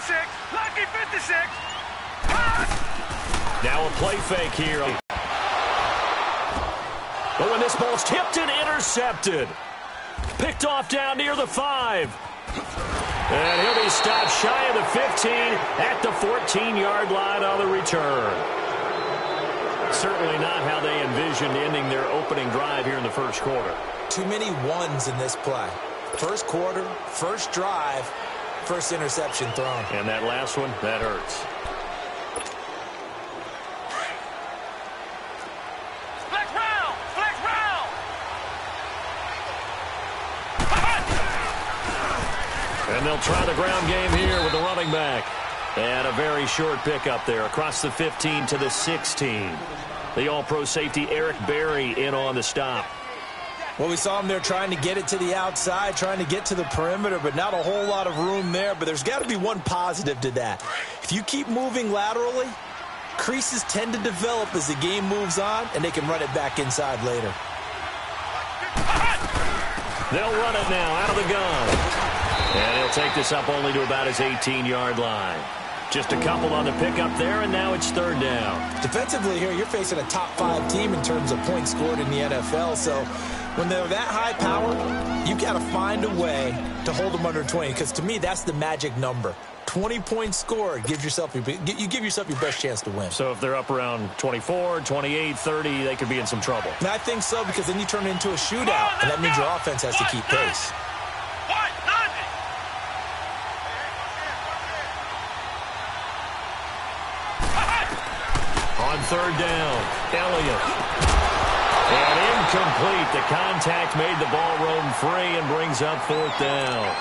56. Lucky 56. Now a play fake here. But when this ball's tipped and intercepted. Picked off down near the 5. And he'll be stopped shy of the 15 at the 14-yard line on the return. Certainly not how they envisioned ending their opening drive here in the first quarter. Too many ones in this play. First quarter, first drive, first interception thrown. And that last one, that hurts. And they'll try the ground game here with the running back. And a very short pickup there across the 15 to the 16. The all-pro safety Eric Berry in on the stop. Well, we saw him there trying to get it to the outside, trying to get to the perimeter, but not a whole lot of room there. But there's got to be one positive to that. If you keep moving laterally, creases tend to develop as the game moves on, and they can run it back inside later. They'll run it now out of the gun. And he'll take this up only to about his 18-yard line. Just a couple on the pickup there, and now it's third down. Defensively here, you're facing a top-5 team in terms of points scored in the NFL. So when they're that high power, you got to find a way to hold them under 20. Because to me, that's the magic number. 20 points scored gives yourself you give yourself your best chance to win. So if they're up around 24, 28, 30, they could be in some trouble. And I think so, because then you turn it into a shootout, and that means your offense has to keep pace. On third down, Elliott. And incomplete. The contact made the ball roam free and brings up fourth down.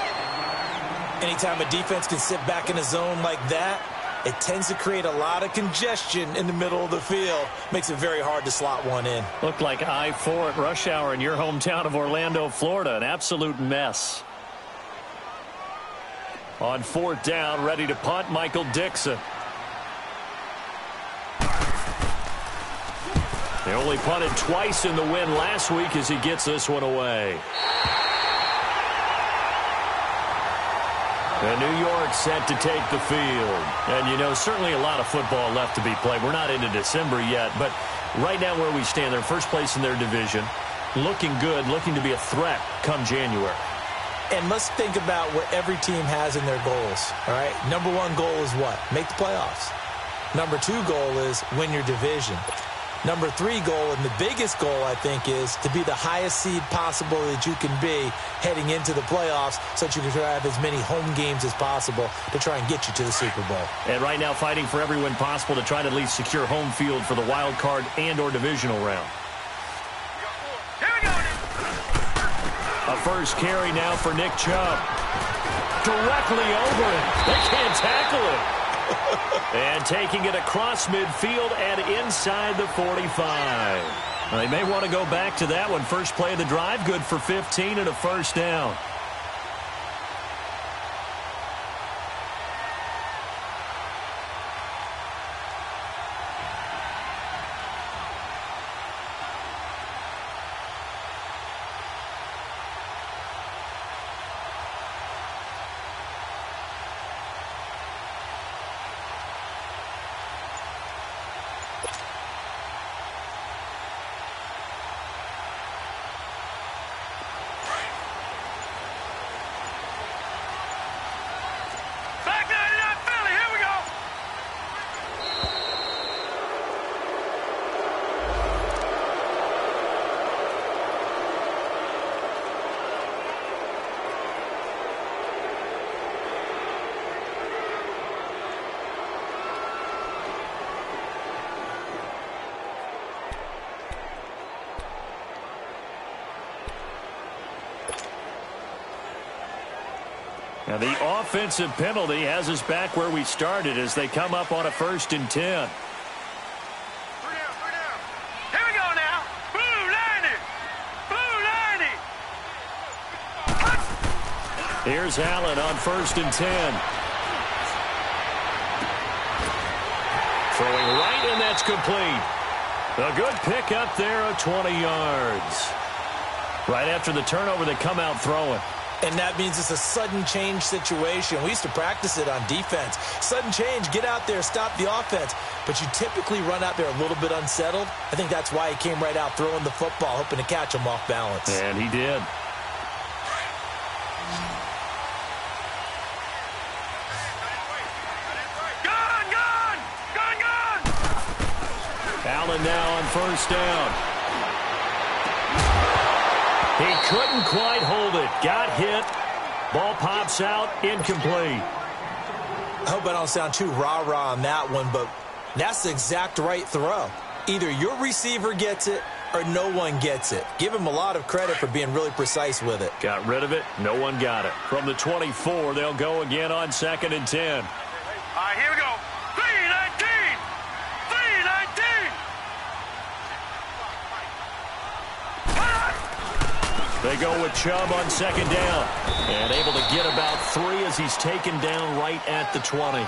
Anytime a defense can sit back in a zone like that, it tends to create a lot of congestion in the middle of the field. Makes it very hard to slot one in. Looked like I-4 at rush hour in your hometown of Orlando, Florida. An absolute mess. On fourth down, ready to punt, Michael Dixon. They only punted twice in the win last week as he gets this one away. And New York set to take the field. And, you know, certainly a lot of football left to be played. We're not into December yet, but right now where we stand, they're first place in their division. Looking good, looking to be a threat come January. And let's think about what every team has in their goals, all right? Number one goal is what? Make the playoffs. Number two goal is win your division. Number three goal, and the biggest goal, I think, is to be the highest seed possible that you can be heading into the playoffs so that you can have as many home games as possible to try and get you to the Super Bowl. And right now fighting for every win possible to try to at least secure home field for the wild card and or divisional round. Here we go. A first carry now for Nick Chubb. Directly over it. They can't tackle it. And taking it across midfield and inside the 45. Well, they may want to go back to that one. First play of the drive, good for 15 and a first down. Now the offensive penalty has us back where we started as they come up on a 1st and 10. Three down. Here we go now. Blue Liney. Here's Allen on 1st and 10. Throwing right, and that's complete. A good pick up there of 20 yards. Right after the turnover, they come out throwing. And that means it's a sudden change situation. We used to practice it on defense. Sudden change, get out there, stop the offense. But you typically run out there a little bit unsettled. I think that's why he came right out throwing the football, hoping to catch him off balance. And he did. Allen now on first down. He couldn't quite hold it. Got hit. Ball pops out. Incomplete. I hope I don't sound too rah-rah on that one, but that's the exact right throw. Either your receiver gets it or no one gets it. Give him a lot of credit for being really precise with it. Got rid of it. No one got it. From the 24, they'll go again on 2nd and 10. All right, here we go. 3-19. 3-19. They go with Chubb on 2nd down. And able to get about 3 as he's taken down right at the 20.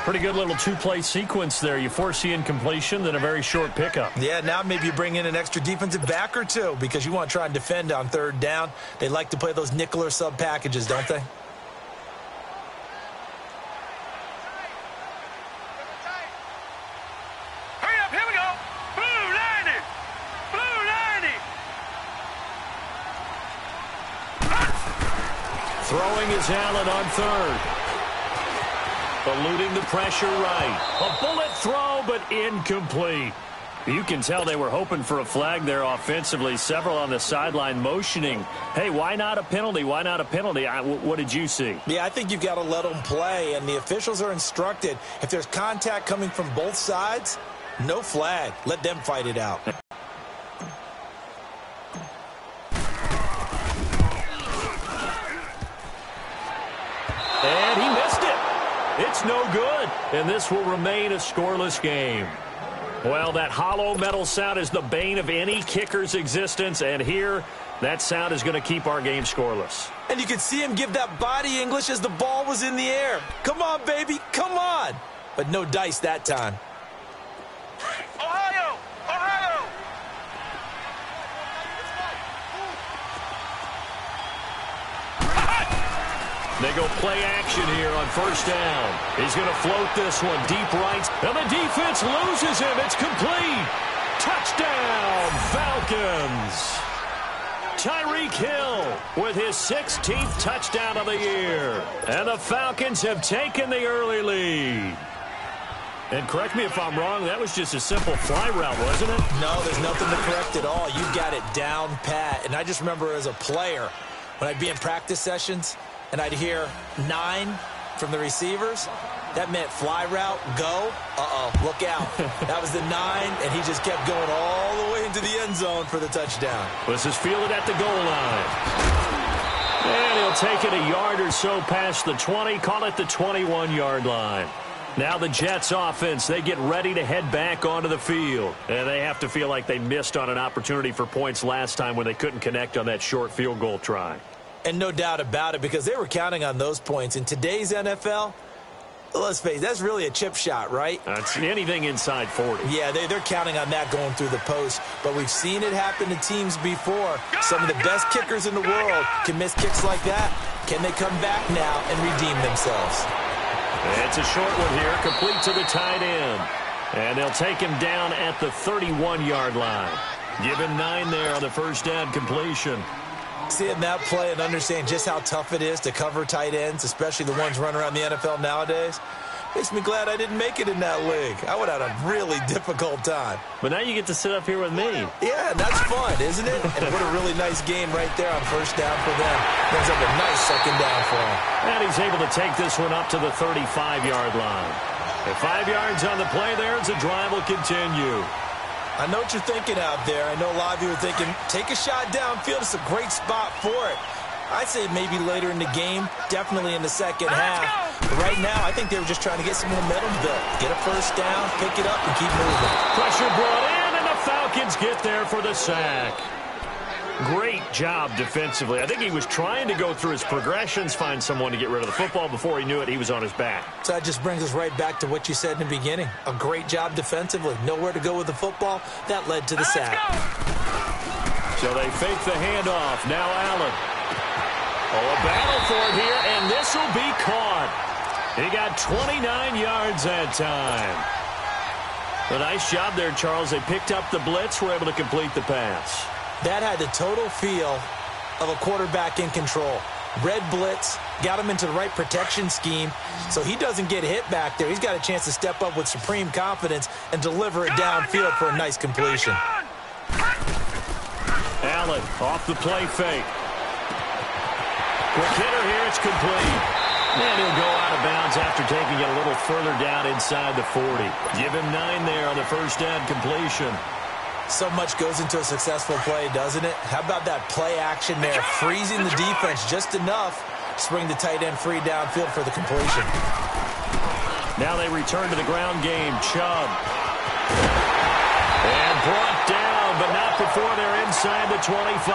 Pretty good little two-play sequence there. You force the incompletion, then a very short pickup. Yeah, now maybe you bring in an extra defensive back or two because you want to try and defend on 3rd down. They like to play those nickel or sub packages, don't they? Hurry up, here we go. Blue 90. Blue 90. Throwing is Allen on 3rd. Eluding the pressure right. A bullet throw, but incomplete. You can tell they were hoping for a flag there offensively. Several on the sideline motioning. Hey, why not a penalty? Why not a penalty? What did you see? Yeah, I think you've got to let them play, and the officials are instructed. If there's contact coming from both sides, no flag. Let them fight it out. And he missed it. It's no good, and this will remain a scoreless game. Well, that hollow metal sound is the bane of any kicker's existence, and here, that sound is going to keep our game scoreless. And you could see him give that body English as the ball was in the air. Come on, baby, come on. But no dice that time. Ohio! Ohio! They go play action here on 1st down. He's going to float this one deep right, and the defense loses him. It's complete. Touchdown, Falcons. Tyreek Hill with his 16th touchdown of the year. And the Falcons have taken the early lead. And correct me if I'm wrong, that was just a simple fly route, wasn't it? No, there's nothing to correct at all. You got it down pat. And I just remember as a player, when I'd be in practice sessions, and I'd hear 9 from the receivers, that meant fly route, go, look out. That was the 9, and he just kept going all the way into the end zone for the touchdown. This is fielded at the goal line. And he'll take it a yard or so past the 20, call it the 21-yard line. Now the Jets offense, they get ready to head back onto the field. And they have to feel like they missed on an opportunity for points last time when they couldn't connect on that short field goal try. And no doubt about it, because they were counting on those points. In today's NFL, let's face it, that's really a chip shot, right? That's anything inside 40. Yeah, they're counting on that going through the post. But we've seen it happen to teams before. Some of the best kickers in the world can miss kicks like that. Can they come back now and redeem themselves? It's a short one here, complete to the tight end. And they'll take him down at the 31-yard line. Give him 9 there on the first down completion. Seeing that play and understand just how tough it is to cover tight ends, especially the ones running around the NFL nowadays, makes me glad I didn't make it in that league. I would have had a really difficult time. But now you get to sit up here with me. Yeah, that's fun, isn't it? And what a really nice game right there on first down for them. Brings up a nice second down for him. And he's able to take this one up to the 35-yard line. At 5 yards on the play there, as the drive will continue. I know what you're thinking out there. I know a lot of you are thinking, take a shot downfield. It's a great spot for it. I'd say maybe later in the game, definitely in the second half. But right now, I think they were just trying to get some momentum built. Get a first down, pick it up, and keep moving. Pressure brought in, and the Falcons get there for the sack. Great job defensively. I think he was trying to go through his progressions, find someone to get rid of the football. Before he knew it, he was on his back. So that just brings us right back to what you said in the beginning. A great job defensively. Nowhere to go with the football. That led to the sack. So they fake the handoff. Now Allen. Oh, a battle for it here, and this will be caught. He got 29 yards that time. A nice job there, Charles. They picked up the blitz, were able to complete the pass. That had the total feel of a quarterback in control. Red blitz, got him into the right protection scheme, so he doesn't get hit back there. He's got a chance to step up with supreme confidence and deliver it downfield for a nice completion. Allen off the play fake. Quick hitter here, it's complete. And he'll go out of bounds after taking it a little further down inside the 40. Give him 9 there on the first down completion. So much goes into a successful play, doesn't it? How about that play action there, freezing the defense just enough to bring the tight end free downfield for the completion. Now they return to the ground game. Chubb. And brought down, but not before they're inside the 25.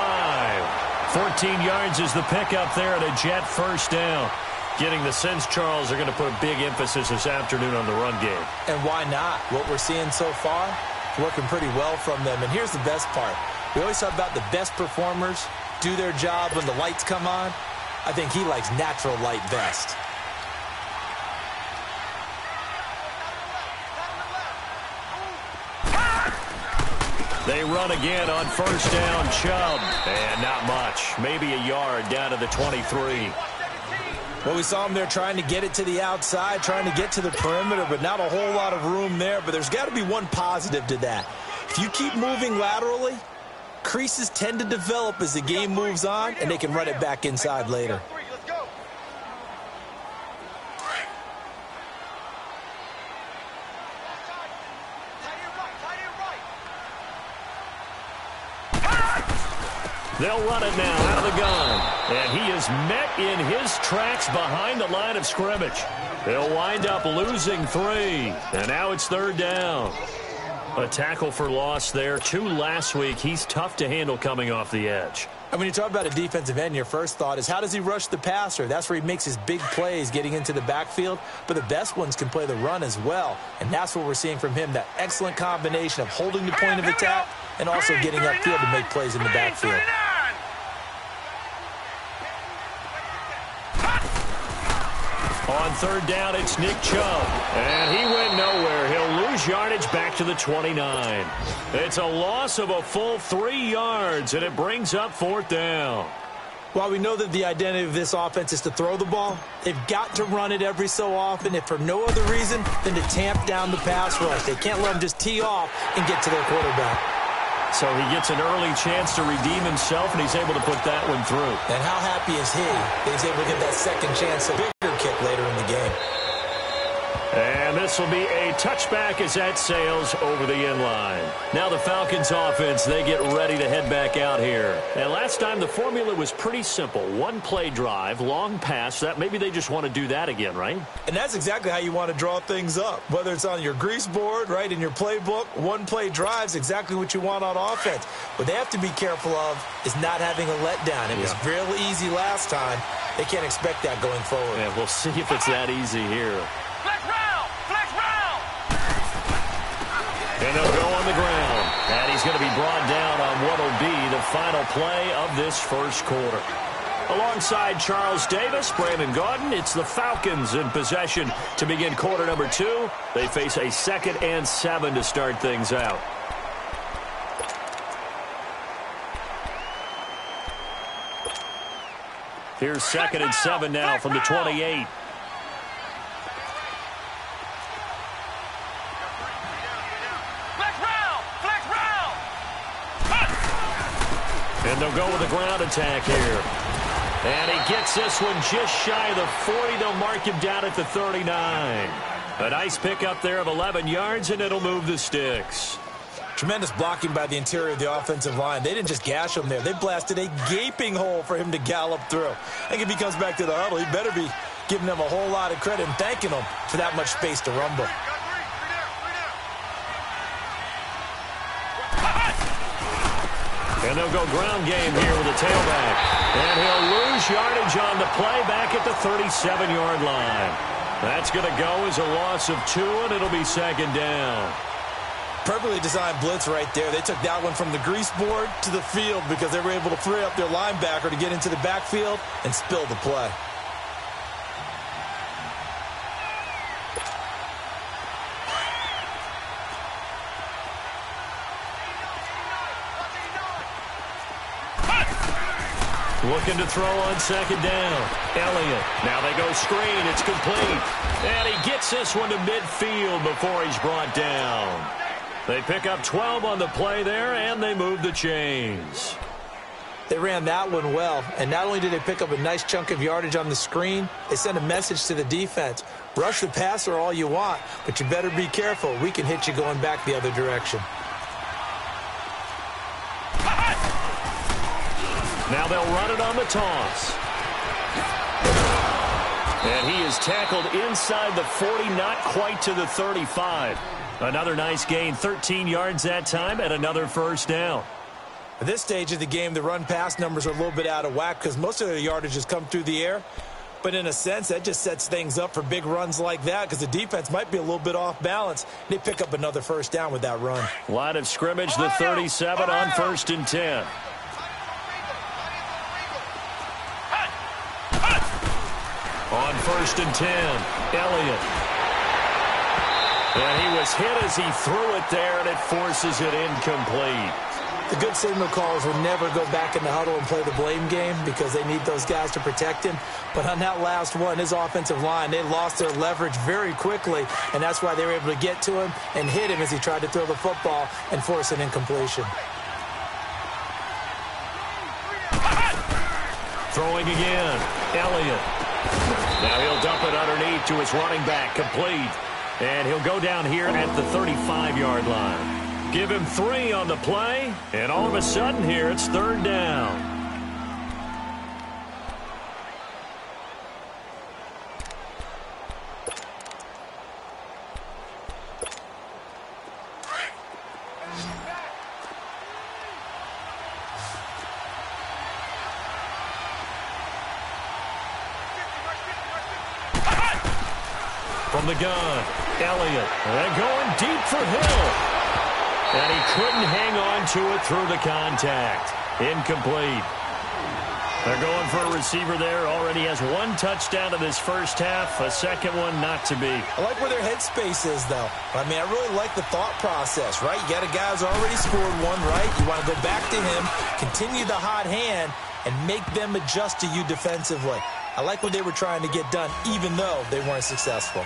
14 yards is the pickup there and a Jet first down. Getting the sense, Charles, they're going to put a big emphasis this afternoon on the run game. And why not? What we're seeing so far, working pretty well from them. And here's the best part. We always talk about the best performers do their job when the lights come on. I think he likes natural light best. They run again on first down. Chubb. And not much. Maybe a yard down to the 23. Well, we saw him there trying to get it to the outside, trying to get to the perimeter, but not a whole lot of room there. But there's got to be one positive to that. If you keep moving laterally, creases tend to develop as the game moves on, and they can run it back inside later. They'll run it now out of the gun. And he is met in his tracks behind the line of scrimmage. They'll wind up losing 3. And now it's third down. A tackle for loss there. 2 last week. He's tough to handle coming off the edge. And when you talk about a defensive end, your first thought is, how does he rush the passer? That's where he makes his big plays, getting into the backfield. But the best ones can play the run as well. And that's what we're seeing from him, that excellent combination of holding the point of attack and also getting upfield to make plays in the backfield. On third down, it's Nick Chubb. And he went nowhere. He'll lose yardage back to the 29. It's a loss of a full 3 yards, and it brings up fourth down. While we know that the identity of this offense is to throw the ball, they've got to run it every so often, if for no other reason than to tamp down the pass rush. They can't let them just tee off and get to their quarterback. So he gets an early chance to redeem himself, and he's able to put that one through. And how happy is he that he's able to get that second chance, a bigger kick later in the game. And this will be a touchback as that sails over the end line. Now the Falcons offense, they get ready to head back out here. And last time the formula was pretty simple. 1 play drive, long pass. That maybe they just want to do that again, right? And that's exactly how you want to draw things up. Whether it's on your grease board, right, in your playbook, 1 play drive is exactly what you want on offense. What they have to be careful of is not having a letdown. It was real easy last time. They can't expect that going forward. Yeah, we'll see if it's that easy here. And they'll go on the ground. And he's going to be brought down on what will be the final play of this first quarter. Alongside Charles Davis, Brandon Gaudin, it's the Falcons in possession to begin quarter number 2. They face a 2nd and 7 to start things out. Here's 2nd and 7 now from the 28. And they'll go with a ground attack here. And he gets this one just shy of the 40. They'll mark him down at the 39. A nice pickup there of 11 yards, and it'll move the sticks. Tremendous blocking by the interior of the offensive line. They didn't just gash him there. They blasted a gaping hole for him to gallop through. I think if he comes back to the huddle, he better be giving them a whole lot of credit and thanking them for that much space to rumble. And they'll go ground game here with a tailback. And he'll lose yardage on the play back at the 37-yard line. That's going to go as a loss of 2, and it'll be 2nd down. Perfectly designed blitz right there. They took that one from the grease board to the field because they were able to free up their linebacker to get into the backfield and spill the play. Looking to throw on second down. Elliott. Now they go screen. It's complete. And he gets this one to midfield before he's brought down. They pick up 12 on the play there, and they move the chains. They ran that one well, and not only did they pick up a nice chunk of yardage on the screen, they sent a message to the defense. Rush the passer all you want, but you better be careful. We can hit you going back the other direction. Now they'll run it on the toss. And he is tackled inside the 40, not quite to the 35. Another nice gain, 13 yards that time, and another first down. At this stage of the game, the run-pass numbers are a little bit out of whack because most of their yardage has come through the air. But in a sense, that just sets things up for big runs like that because the defense might be a little bit off balance. They pick up another first down with that run. Line of scrimmage, the 37 on 1st and 10. On 1st and 10, Elliott. And he was hit as he threw it there, and it forces it incomplete. The good signal callers will never go back in the huddle and play the blame game because they need those guys to protect him. But on that last one, his offensive line, they lost their leverage very quickly, and that's why they were able to get to him and hit him as he tried to throw the football and force an incompletion. Throwing again, Elliott. Now he'll dump it underneath to his running back, complete. And he'll go down here at the 35-yard line. Give him 3 on the play, and all of a sudden here it's 3rd down. From the gun, Elliott. And going deep for Hill. And he couldn't hang on to it through the contact. Incomplete. They're going for a receiver there. Already has 1 touchdown in this first half. A second one not to be. I like where their headspace is, though. I mean, I really like the thought process, right? You got a guy who's already scored one, right? You want to go back to him, continue the hot hand, and make them adjust to you defensively. I like what they were trying to get done, even though they weren't successful.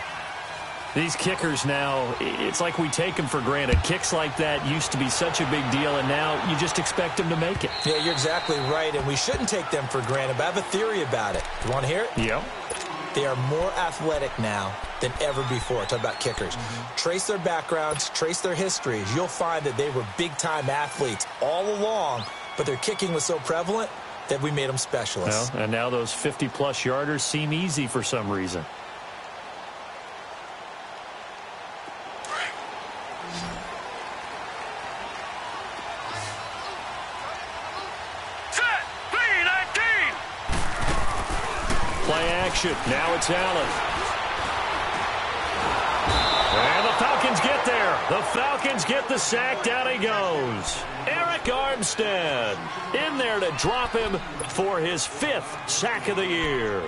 These kickers now, it's like we take them for granted. Kicks like that used to be such a big deal, and now you just expect them to make it. Yeah, you're exactly right, and we shouldn't take them for granted, but I have a theory about it. You want to hear it? Yep. They are more athletic now than ever before. Talk about kickers. Trace their backgrounds, trace their histories. You'll find that they were big-time athletes all along, but their kicking was so prevalent that we made them specialists. Well, and now those 50-plus yarders seem easy for some reason. Play action. Now it's Allen. And the Falcons get there. The Falcons get the sack. Down he goes. Eric Armstead in there to drop him for his 5th sack of the year.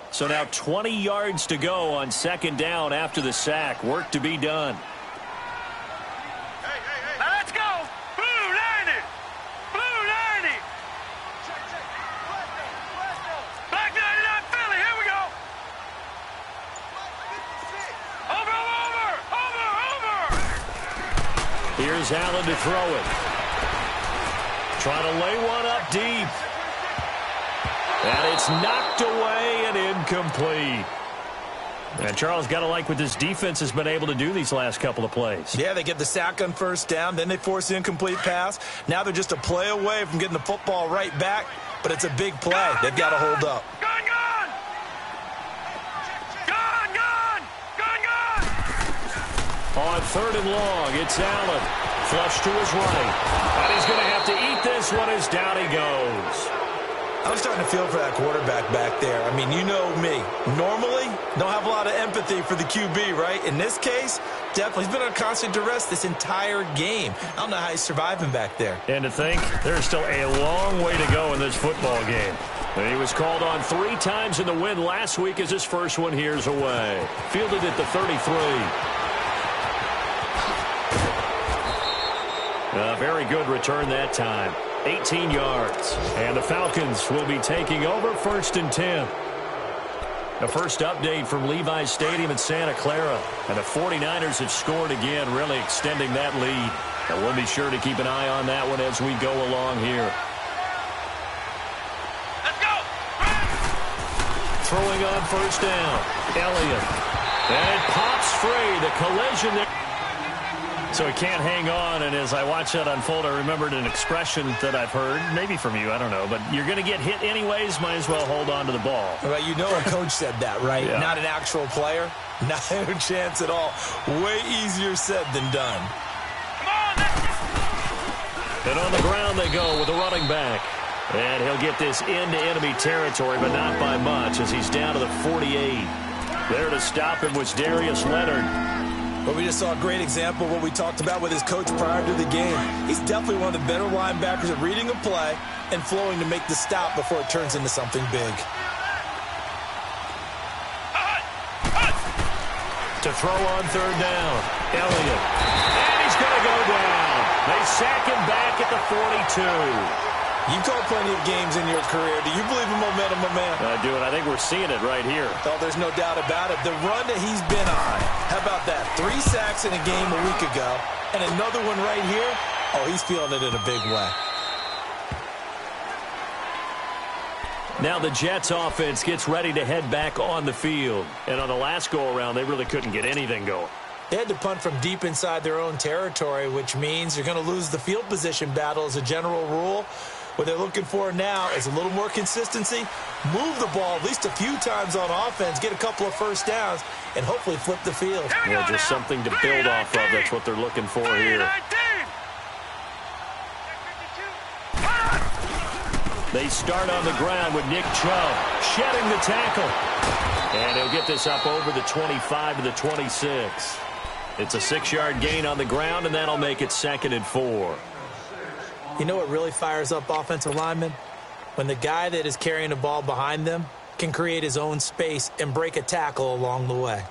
So now 20 yards to go on 2nd down after the sack. Work to be done. Now let's go. Blue 90. Blue 90. Black 99 Philly. Here we go. Over. Here's Allen to throw it. Trying to lay one up deep. And it's knocked away and incomplete. And Charles, got to like what this defense has been able to do these last couple of plays. Yeah, they get the sack on 1st down, then they force the incomplete pass. Now they're just a play away from getting the football right back, but it's a big play. They've got to hold up. Gone. On 3rd and long, it's Allen. Flush to his right. And he's going to have to eat this one as down he goes. I'm starting to feel for that quarterback back there. I mean, you know me. Normally, don't have a lot of empathy for the QB, right? In this case, definitely. He's been on constant duress this entire game. I don't know how he's surviving back there. And to think, there's still a long way to go in this football game. And he was called on 3 times in the win last week as his first one here's away. Fielded at the 33. A very good return that time. 18 yards. And the Falcons will be taking over 1st and 10. The first update from Levi's Stadium in Santa Clara. And the 49ers have scored again, really extending that lead. And we'll be sure to keep an eye on that one as we go along here. Let's go! Throwing on 1st down. Elliott. And it pops free. The collision there. So he can't hang on, and as I watch that unfold, I remembered an expression that I've heard, maybe from you, I don't know, but you're going to get hit anyways, might as well hold on to the ball. Well, you know a coach said that, right? Yeah. Not an actual player. Not a chance at all. Way easier said than done. Come on, And on the ground they go with the running back. And he'll get this into enemy territory, but not by much, as he's down to the 48. There to stop him was Darius Leonard. But we just saw a great example of what we talked about with his coach prior to the game. He's definitely one of the better linebackers at reading a play and flowing to make the stop before it turns into something big. To throw on 3rd down, Elliott. And he's going to go down. They sack him back at the 42. You've called plenty of games in your career. Do you believe in momentum, my man? I do, and I think we're seeing it right here. Oh, there's no doubt about it. The run that he's been on. How about that? 3 sacks in a game a week ago, and another one right here. Oh, he's feeling it in a big way. Now the Jets offense gets ready to head back on the field. And on the last go-around, they really couldn't get anything going. They had to punt from deep inside their own territory, which means you're going to lose the field position battle as a general rule. What they're looking for now is a little more consistency, move the ball at least a few times on offense, get a couple of 1st downs, and hopefully flip the field. Yeah, just something to build off of. That's what they're looking for here. They start on the ground with Nick Chubb shedding the tackle. And he'll get this up over the 25 to the 26. It's a 6-yard gain on the ground, and that'll make it 2nd and 4. You know what really fires up offensive linemen? When the guy that is carrying the ball behind them can create his own space and break a tackle along the way.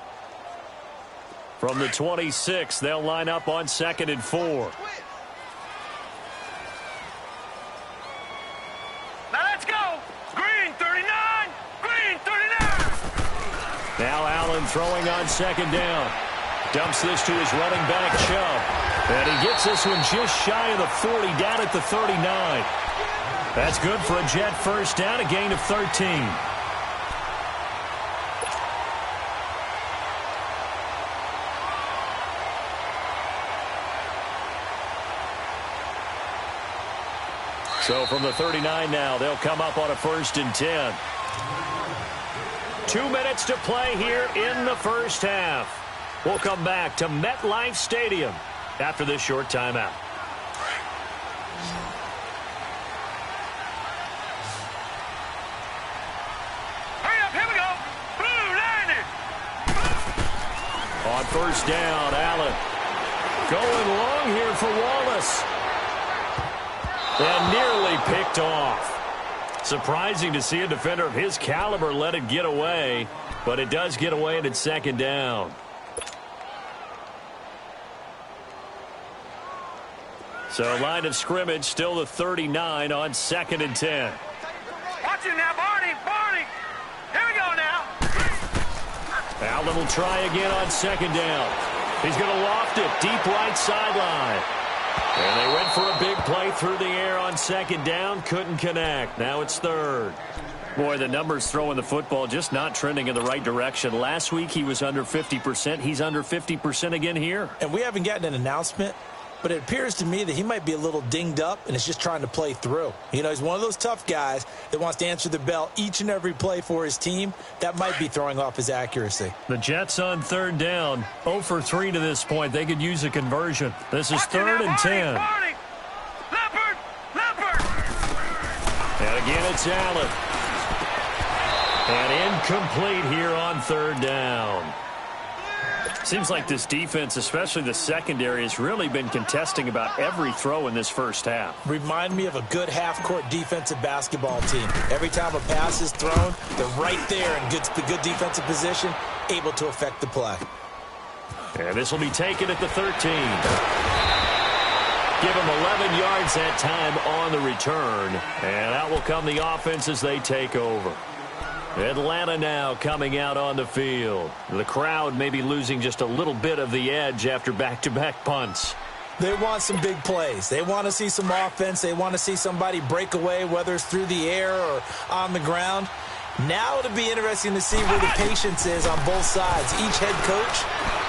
From the 26, they'll line up on 2nd and 4. Now let's go! Green 39! Green 39! Now Allen throwing on 2nd down. Dumps this to his running back, Chubb. And he gets this one just shy of the 40, down at the 39. That's good for a Jet 1st down, a gain of 13. So from the 39 now, they'll come up on a 1st and 10. 2 minutes to play here in the 1st half. We'll come back to MetLife Stadium after this short timeout. Hurry up, here we go! Blue, landed! On 1st down, Allen going long here for Wallace. And nearly picked off. Surprising to see a defender of his caliber let it get away, but it does get away and it's 2nd down. So line of scrimmage still the 39 on 2nd and 10. Watch it now, Barney! Barney! Here we go now! Allen will try again on 2nd down. He's going to loft it deep right sideline. And they went for a big play through the air on 2nd down. Couldn't connect. Now it's 3rd. Boy, the numbers throwing the football just not trending in the right direction. Last week he was under 50%. He's under 50% again here. And we haven't gotten an announcement but it appears to me that he might be a little dinged up and is just trying to play through. You know, he's one of those tough guys that wants to answer the bell each and every play for his team. That might be throwing off his accuracy. The Jets on third down, 0 for 3 to this point. They could use a conversion. This is third and 10. Leopard! Leopard! And again, it's Allen. And incomplete here on third down. Seems like this defense, especially the secondary, has really been contesting about every throw in this first half. Remind me of a good half-court defensive basketball team. Every time a pass is thrown, they're right there in good defensive position, able to affect the play. And this will be taken at the 13. Give them 11 yards that time on the return. And out will come the offense as they take over. Atlanta now coming out on the field. The crowd may be losing just a little bit of the edge after back-to-back punts. They want some big plays. They want to see some offense. They want to see somebody break away, whether it's through the air or on the ground. Now it'll be interesting to see where the patience is on both sides. Each head coach,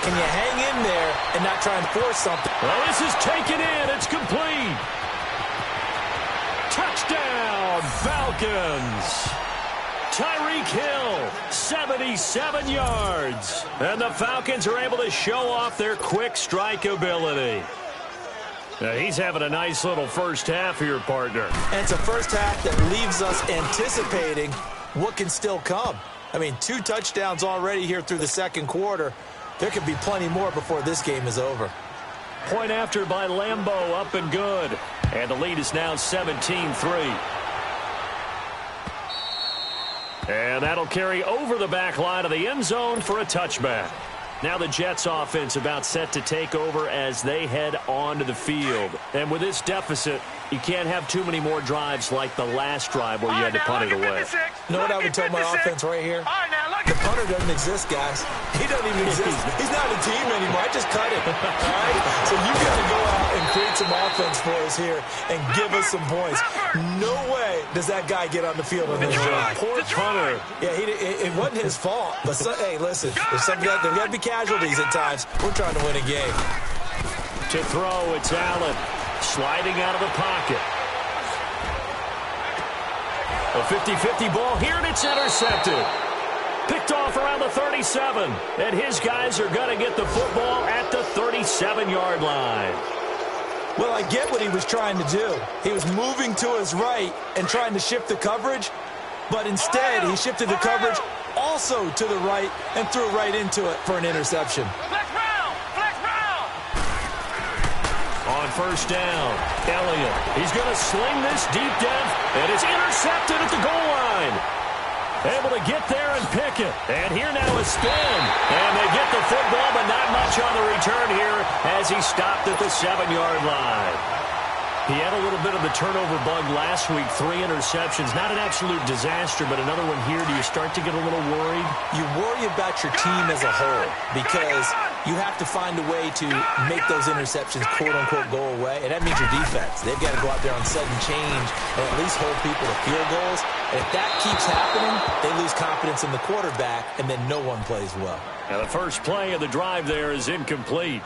can you hang in there and not try and force something? Well, this is taken in. It's complete. Touchdown, Falcons. Tyreek Hill, 77 yards. And the Falcons are able to show off their quick strike ability. Now, he's having a nice little first half here, partner. And it's a first half that leaves us anticipating what can still come. I mean, 2 touchdowns already here through the second quarter. There could be plenty more before this game is over. Point after by Lambeau, up and good. And the lead is now 17-3. And that'll carry over the back line of the end zone for a touchback. Now the Jets offense about set to take over as they head onto the field. And with this deficit, you can't have too many more drives like the last drive where you had to punt it away. You know what I would tell my offense right here? The punter doesn't exist, guys. He doesn't even exist. He's not a team anymore. I just cut him. All right? So you got to go out and create some offense for us here and give us some points. No way does that guy get on the field on this drive. Poor punter. Yeah, it wasn't his fault. But, hey, listen, there's got to be casualties at times. We're trying to win a game. To throw, it's Allen. Sliding out of the pocket. A 50-50 ball here, and it's intercepted. Picked off around the 37. And his guys are going to get the football at the 37-yard line. Well, I get what he was trying to do. He was moving to his right and trying to shift the coverage. But instead, he shifted the coverage also to the right and threw right into it for an interception. On first down, Elliott. He's going to sling this deep down, and it's intercepted at the goal line. Able to get there and pick it. And here now is spin. And they get the football, but not much on the return here as he stopped at the 7-yard line. He had a little bit of the turnover bug last week, 3 interceptions. Not an absolute disaster, but another one here. Do you start to get a little worried? You worry about your team as a whole because you have to find a way to make those interceptions, quote-unquote, go away. And that means your defense. They've got to go out there on sudden change and at least hold people to field goals. And if that keeps happening, they lose confidence in the quarterback, and then no one plays well. Now the first play of the drive there is incomplete.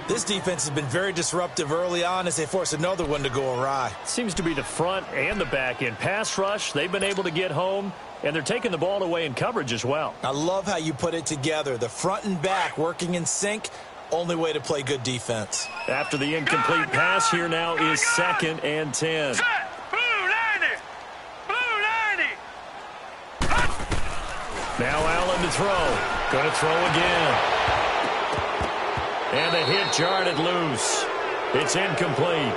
This defense has been very disruptive early on as they force another one to go awry. Seems to be the front and the back end. Pass rush, they've been able to get home, and they're taking the ball away in coverage as well. I love how you put it together. The front and back working in sync, only way to play good defense. After the incomplete pass, here now is 2nd and 10. Blue 90! Blue 90! Now Allen to throw. Going to throw again. And the hit jarred it loose. It's incomplete.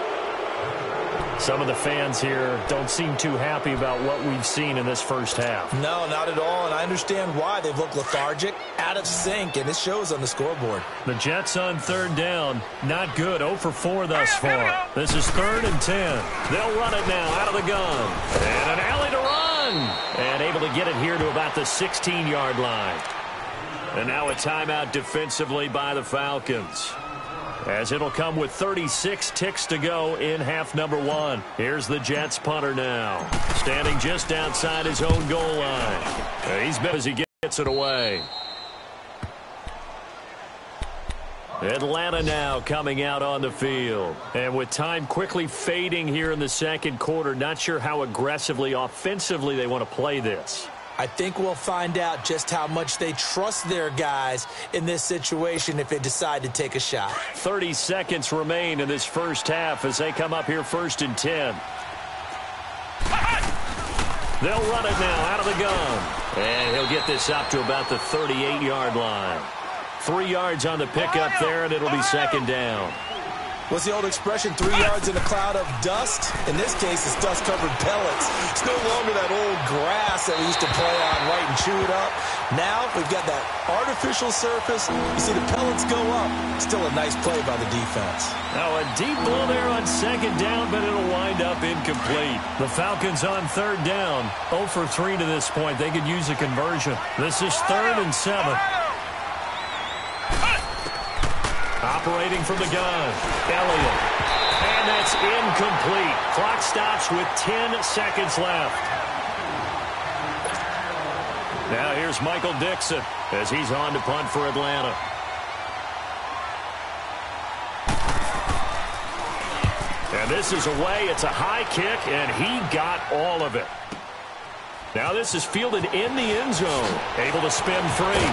Some of the fans here don't seem too happy about what we've seen in this first half. No, not at all, and I understand why. They've looked lethargic, out of sync, and it shows on the scoreboard. The Jets on third down, not good, 0 for 4 thus far. This is 3rd and 10. They'll run it now out of the gun. And an alley to run. And able to get it here to about the 16-yard line. And now a timeout defensively by the Falcons. As it'll come with 36 ticks to go in half number 1. Here's the Jets punter now. Standing just outside his own goal line. He's been as he gets it away. Atlanta now coming out on the field. And with time quickly fading here in the second quarter, not sure how aggressively, offensively they want to play this. I think we'll find out just how much they trust their guys in this situation if they decide to take a shot. 30 seconds remain in this first half as they come up here 1st and 10. They'll run it now out of the gun. And he'll get this up to about the 38-yard line. 3 yards on the pickup there, and it'll be 2nd down. What's the old expression, 3 yards in a cloud of dust? In this case, it's dust-covered pellets. It's no longer that old grass that we used to play on, right, and chew it up. Now we've got that artificial surface. You see the pellets go up. Still a nice play by the defense. Now a deep ball there on 2nd down, but it'll wind up incomplete. The Falcons on 3rd down. 0 for 3 to this point. They could use a conversion. This is 3rd and 7. Operating from the gun, Elliott. And that's incomplete. Clock stops with 10 seconds left. Now here's Michael Dixon as he's on to punt for Atlanta. And this is away. It's a high kick, and he got all of it. Now this is fielded in the end zone. Able to spin free.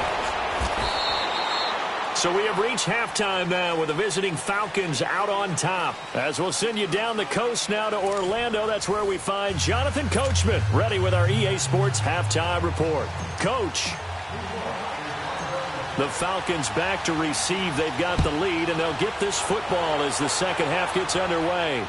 So we have reached halftime now with the visiting Falcons out on top. As we'll send you down the coast now to Orlando, that's where we find Jonathan Coachman ready with our EA Sports halftime report. Coach. The Falcons back to receive. They've got the lead, and they'll get this football as the second half gets underway.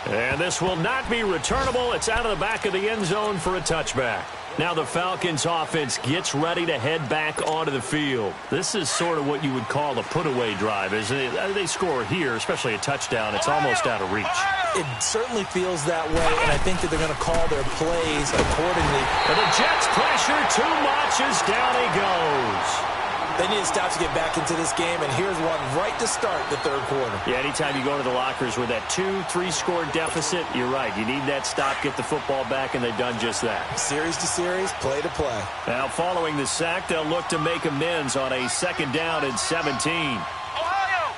And this will not be returnable. It's out of the back of the end zone for a touchback. Now the Falcons offense gets ready to head back onto the field. This is sort of what you would call a put-away drive, isn't it? They score here, especially a touchdown. It's almost out of reach. It certainly feels that way, and I think that they're going to call their plays accordingly. And the Jets pressure too much as down he goes. They need to stop to get back into this game, and here's one right to start the third quarter. Yeah, anytime you go to the lockers with that 2-3 score deficit, you're right. You need that stop, get the football back, and they've done just that. Series to series, play to play. Now, following the sack, they'll look to make amends on a 2nd down and 17. Ohio!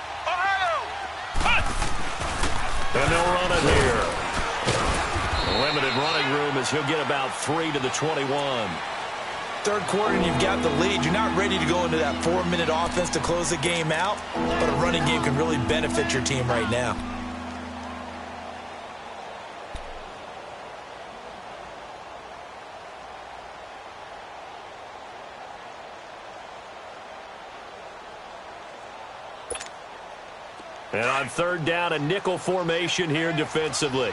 And they'll run it here. Limited running room as he'll get about 3 to the 21. Third quarter and you've got the lead. You're not ready to go into that 4-minute offense to close the game out, but a running game can really benefit your team right now. And on 3rd down, a nickel formation here defensively.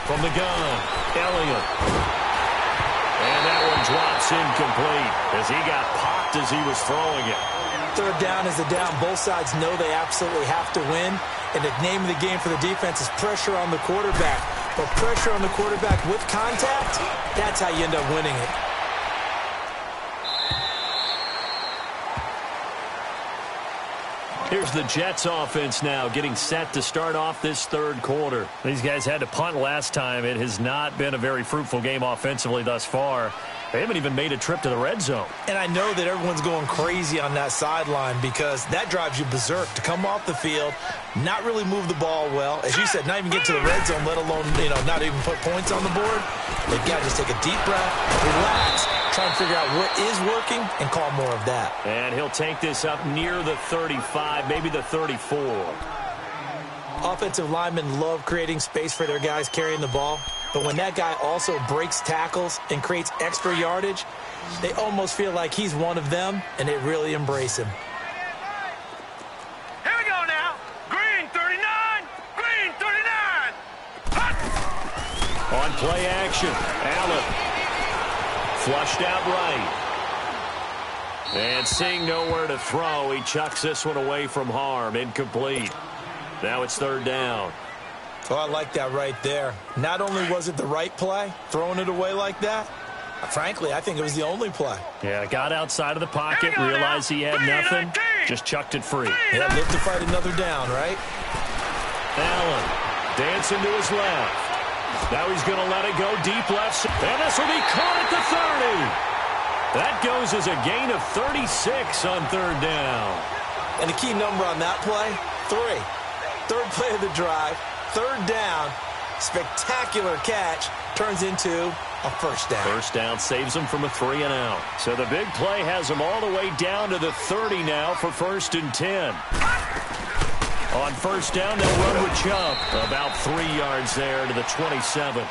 From the gun, Elliott. And that one drops incomplete as he got popped as he was throwing it. 3rd down is the down. Both sides know they absolutely have to win. And the name of the game for the defense is pressure on the quarterback. But pressure on the quarterback with contact, that's how you end up winning it. Here's the Jets offense now getting set to start off this third quarter. These guys had to punt last time. It has not been a very fruitful game offensively thus far. They haven't even made a trip to the red zone. And I know that everyone's going crazy on that sideline because that drives you berserk to come off the field, not really move the ball well. As you said, not even get to the red zone, let alone, not even put points on the board. They've got to just take a deep breath, relax, try and figure out what is working and call more of that. And he'll take this up near the 35, maybe the 34. Offensive linemen love creating space for their guys carrying the ball. But when that guy also breaks tackles and creates extra yardage, they almost feel like he's one of them, and they really embrace him. Here we go now. Green 39. Green 39. Hot. On play action, Allen. Flushed out right. And seeing nowhere to throw, he chucks this one away from harm. Incomplete. Now it's 3rd down. Oh, I like that right there. Not only was it the right play, throwing it away like that, frankly, I think it was the only play. Yeah, got outside of the pocket, realized he had nothing, just chucked it free. Yeah, live to fight another down, right? Allen dancing to his left. Now he's going to let it go deep left. And this will be caught at the 30. That goes as a gain of 36 on third down. And the key number on that play, 3. Third play of the drive, third down, spectacular catch, turns into a first down. First down saves them from a 3-and-out. So the big play has them all the way down to the 30 now for 1st and 10. On first down, they'll run with Chubb. About 3 yards there to the 27.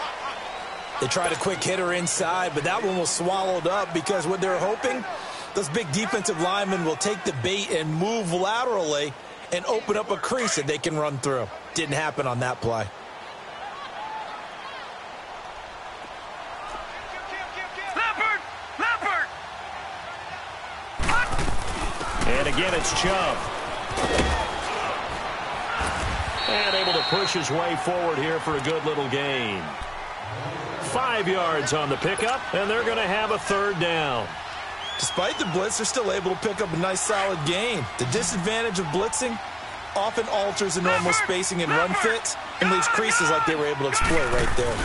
They tried a quick hitter inside, but that one was swallowed up because what they're hoping, those big defensive linemen will take the bait and move laterally and open up a crease that they can run through. Didn't happen on that play. And again, it's Chubb. And able to push his way forward here for a good little gain. 5 yards on the pickup, and they're going to have a third down. Despite the blitz, they're still able to pick up a nice solid gain. The disadvantage of blitzing often alters the normal spacing and run fits and leaves creases like they were able to exploit right there.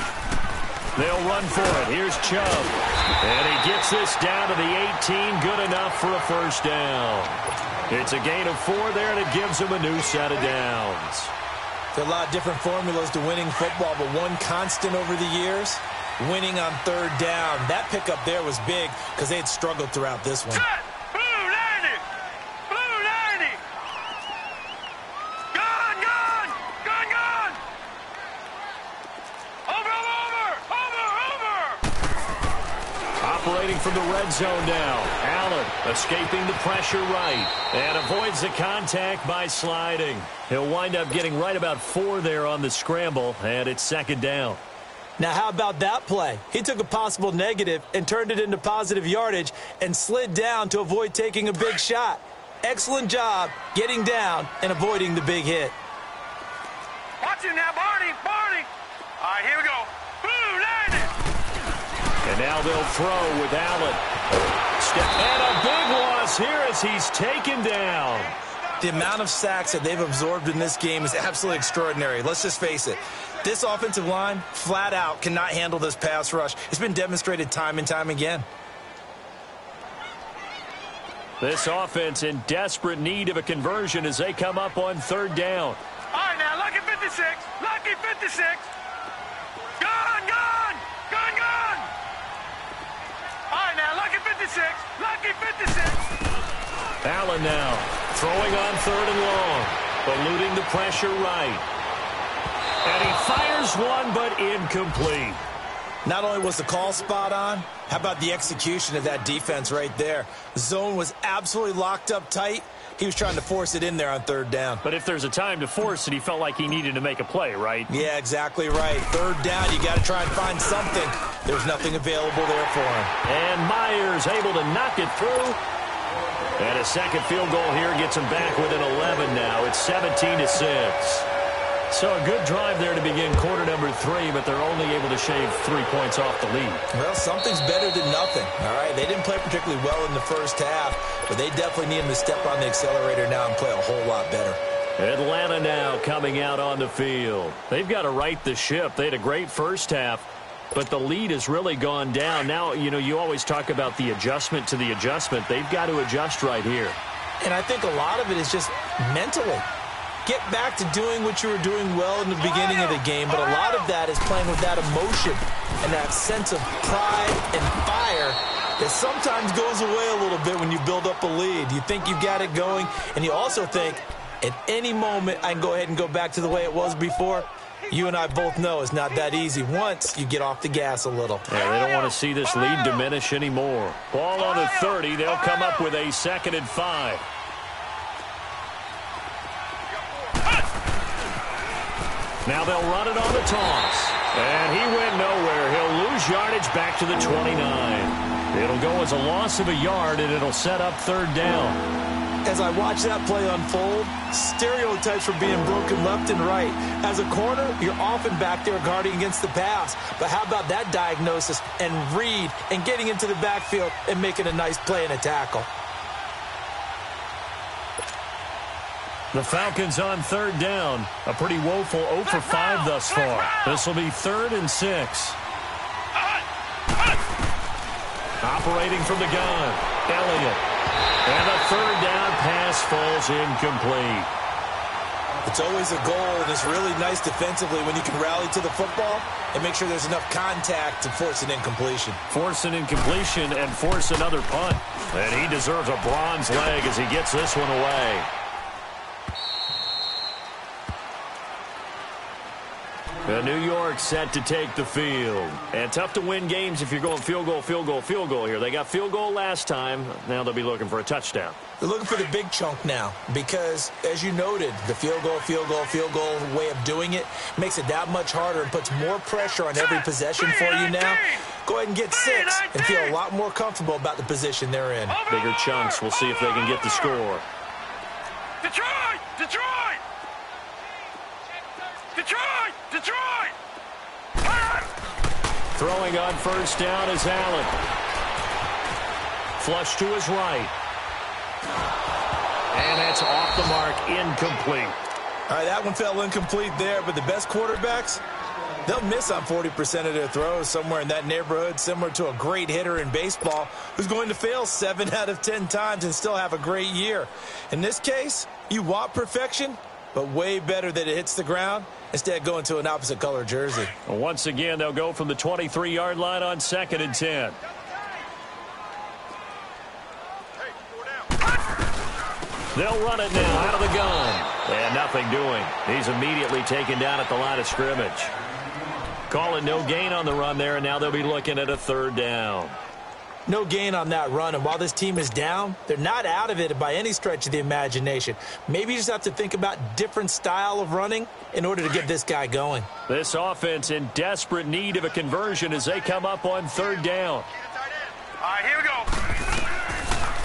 They'll run for it. Here's Chubb. And he gets this down to the 18. Good enough for a first down. It's a gain of 4 there, and it gives him a new set of downs. There are a lot of different formulas to winning football, but one constant over the years, winning on third down. That pickup there was big because they had struggled throughout this one. Blue 90! Blue 90! Gone, gone! Gone, gone! Over! Operating from the red zone now. Allen escaping the pressure right and avoids the contact by sliding. He'll wind up getting right about 4 there on the scramble, and it's second down. Now, how about that play? He took a possible negative and turned it into positive yardage and slid down to avoid taking a big shot. Excellent job getting down and avoiding the big hit. Watch it now, Barney! Barney! All right, here we go. Blue 90! And now they'll throw with Allen. And a big loss here as he's taken down. The amount of sacks that they've absorbed in this game is absolutely extraordinary. Let's just face it. This offensive line, flat out, cannot handle this pass rush. It's been demonstrated time and time again. This offense in desperate need of a conversion as they come up on third down. All right, now, lucky 56. Lucky 56. Gone, gone! Gone, gone! All right, now, lucky 56. Lucky 56. Allen now throwing on third and long, eluding the pressure right. And he fires one, but incomplete. Not only was the call spot on, how about the execution of that defense right there? The zone was absolutely locked up tight. He was trying to force it in there on third down. But if there's a time to force it, he felt like he needed to make a play, right? Yeah, exactly right. Third down, you got to try and find something. There's nothing available there for him. And Myers able to knock it through. And a second field goal here gets him back within 11 now. It's 17-6. So a good drive there to begin quarter number 3, but they're only able to shave 3 points off the lead. Well, something's better than nothing, all right? They didn't play particularly well in the first half, but they definitely need him to step on the accelerator now and play a whole lot better. Atlanta now coming out on the field. They've got to right the ship. They had a great first half, but the lead has really gone down. Now, you know, you always talk about the adjustment to the adjustment. They've got to adjust right here. And I think a lot of it is just mentally. Get back to doing what you were doing well in the beginning of the game, but a lot of that is playing with that emotion and that sense of pride and fire that sometimes goes away a little bit when you build up a lead. You think you've got it going, and you also think at any moment I can go ahead and go back to the way it was before. You and I both know it's not that easy once you get off the gas a little. Yeah, they don't want to see this lead diminish anymore. Ball on the 30. They'll come up with a 2nd and 5. Now they'll run it on the toss. And he went nowhere. He'll lose yardage back to the 29. It'll go as a loss of a yard, and it'll set up third down. As I watch that play unfold, stereotypes are being broken left and right. As a corner, you're often back there guarding against the pass. But how about that diagnosis and read and getting into the backfield and making a nice play and a tackle? The Falcons on third down. A pretty woeful 0 for 5 thus far. This will be 3rd and 6. Operating from the gun, Elliott. And a third down pass falls incomplete. It's always a goal, and it's really nice defensively when you can rally to the football and make sure there's enough contact to force an incompletion. Force an incompletion and force another punt. And he deserves a bronze leg as he gets this one away. New York set to take the field. And tough to win games if you're going field goal, field goal, field goal here. They got field goal last time. Now they'll be looking for a touchdown. They're looking for the big chunk now because, as you noted, the field goal way of doing it makes it that much harder and puts more pressure on every possession for you now. Go ahead and get 6 and feel a lot more comfortable about the position they're in. Bigger chunks. We'll see if they can get the score. Detroit! Detroit! Detroit! Detroit! Throwing on first down is Allen. Flush to his right. And that's off the mark, incomplete. All right, that one fell incomplete there, but the best quarterbacks, they'll miss on 40% of their throws, somewhere in that neighborhood, similar to a great hitter in baseball who's going to fail 7 out of 10 times and still have a great year. In this case, you want perfection, but way better that it hits the ground instead of going to an opposite color jersey. Well, once again, they'll go from the 23-yard line on 2nd and 10. They'll run it now out of the gun. And nothing doing. He's immediately taken down at the line of scrimmage. Call it no gain on the run there, and now they'll be looking at a 3rd down. No gain on that run, and while this team is down, they're not out of it by any stretch of the imagination. Maybe you just have to think about different style of running in order to get this guy going. This offense in desperate need of a conversion as they come up on 3rd down. All right, here we go.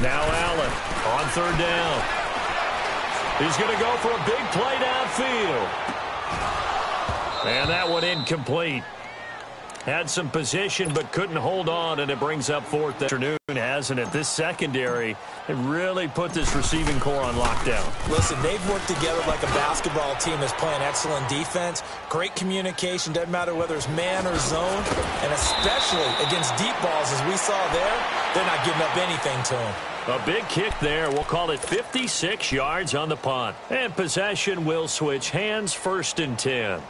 Now Allen on 3rd down. He's going to go for a big play downfield. And that one incomplete. Had some position but couldn't hold on, and it brings up 4th afternoon, hasn't it? This secondary, it really put this receiving core on lockdown. Listen, they've worked together like a basketball team that's playing excellent defense. Great communication, doesn't matter whether it's man or zone, and especially against deep balls as we saw there, they're not giving up anything to them. A big kick there. We'll call it 56 yards on the punt. And possession will switch hands, 1st and 10.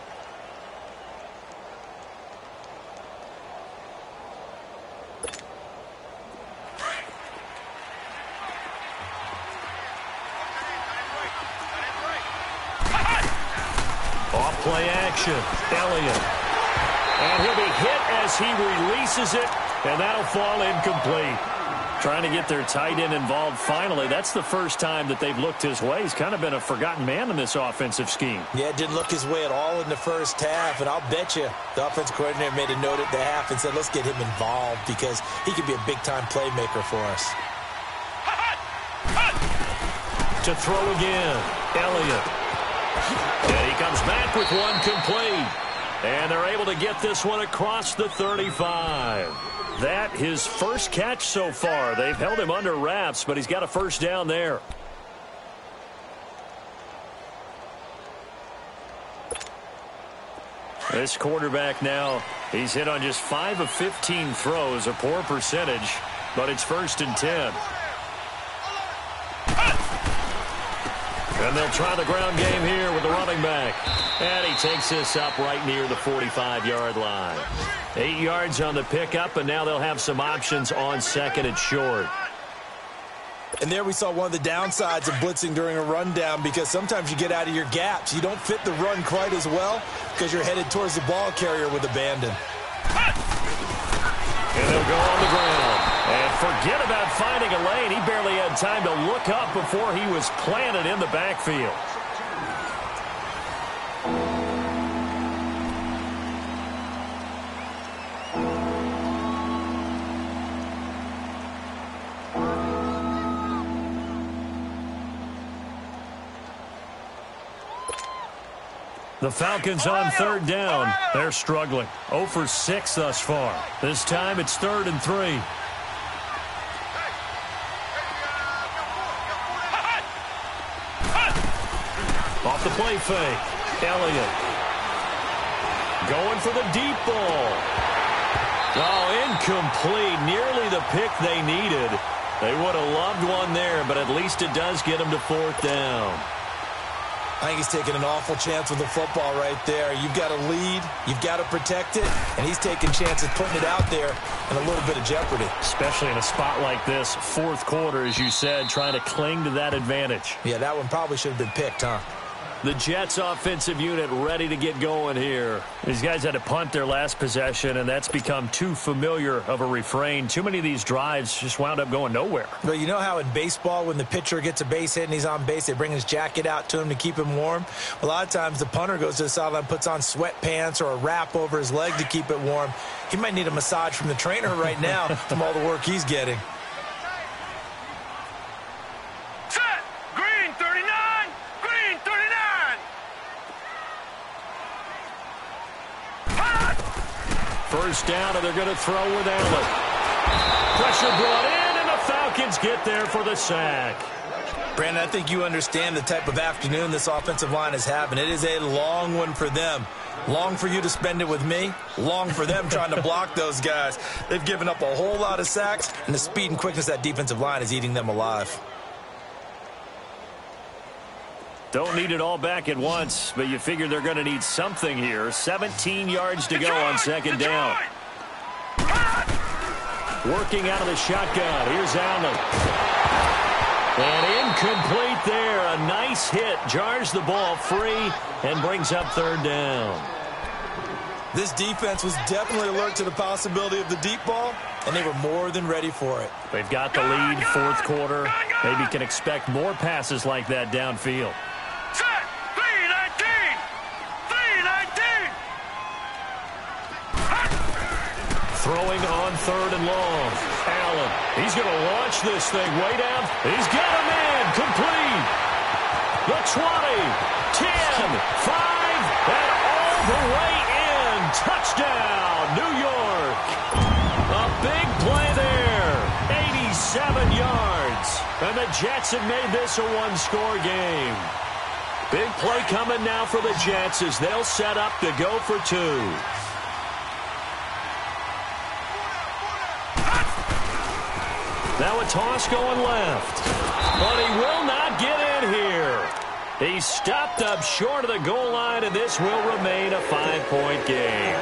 Play action. Elliott. And he'll be hit as he releases it, and that'll fall incomplete. Trying to get their tight end involved finally. That's the first time that they've looked his way. He's kind of been a forgotten man in this offensive scheme. Yeah, it didn't look his way at all in the first half, and I'll bet you the offensive coordinator made a note at the half and said, let's get him involved because he could be a big-time playmaker for us. To throw again, Elliott. And he comes back with one complete. And they're able to get this one across the 35. That his first catch so far. They've held him under wraps, but he's got a 1st down there. This quarterback now, he's hit on just 5 of 15 throws, a poor percentage, but it's 1st and 10. And they'll try the ground game here with the running back. And he takes this up right near the 45-yard line. 8 yards on the pickup, and now they'll have some options on 2nd and short. And there we saw one of the downsides of blitzing during a rundown because sometimes you get out of your gaps. You don't fit the run quite as well because you're headed towards the ball carrier with abandon. And they'll go on the ground. And forget about finding a lane. He barely had time to look up before he was planted in the backfield. The Falcons on 3rd down. They're struggling. 0 for 6 thus far. This time it's 3rd and 3. Off the play fake. Elliott. Going for the deep ball. Oh, incomplete. Nearly the pick they needed. They would have loved one there, but at least it does get them to 4th down. I think he's taking an awful chance with the football right there. You've got to lead, you've got to protect it, and he's taking chances putting it out there in a little bit of jeopardy. Especially in a spot like this, 4th quarter, as you said, trying to cling to that advantage. Yeah, that one probably should have been picked, huh? The Jets offensive unit ready to get going here. These guys had to punt their last possession, and that's become too familiar of a refrain. Too many of these drives just wound up going nowhere. But you know how in baseball, when the pitcher gets a base hit and he's on base, they bring his jacket out to him to keep him warm? A lot of times the punter goes to the sideline, puts on sweatpants or a wrap over his leg to keep it warm. He might need a massage from the trainer right now from all the work he's getting. Set! Green 39! Green 39! First down, and they're going to throw with Allen. Pressure brought in, and the Falcons get there for the sack. Brandon, I think you understand the type of afternoon this offensive line is having. It is a long one for them. Long for you to spend it with me. Long for them trying to block those guys. They've given up a whole lot of sacks, and the speed and quickness of that defensive line is eating them alive. Don't need it all back at once, but you figure they're going to need something here. 17 yards to go on 2nd down. Working out of the shotgun. Here's Allen. And incomplete there. A nice hit. Jars the ball free and brings up 3rd down. This defense was definitely alert to the possibility of the deep ball, and they were more than ready for it. They've got the lead, 4th quarter. Maybe can expect more passes like that downfield. Set! 319! 319! Throwing on 3rd and long. Allen, he's going to launch this thing way down. He's got him in. Complete. The 20, 10, 5, and all the way in. Touchdown, New York. A big play there. 87 yards. And the Jets have made this a one-score game. Big play coming now for the Jets as they'll set up to go for 2. Now a toss going left. But he will not get in here. He's stopped up short of the goal line, and this will remain a 5-point game.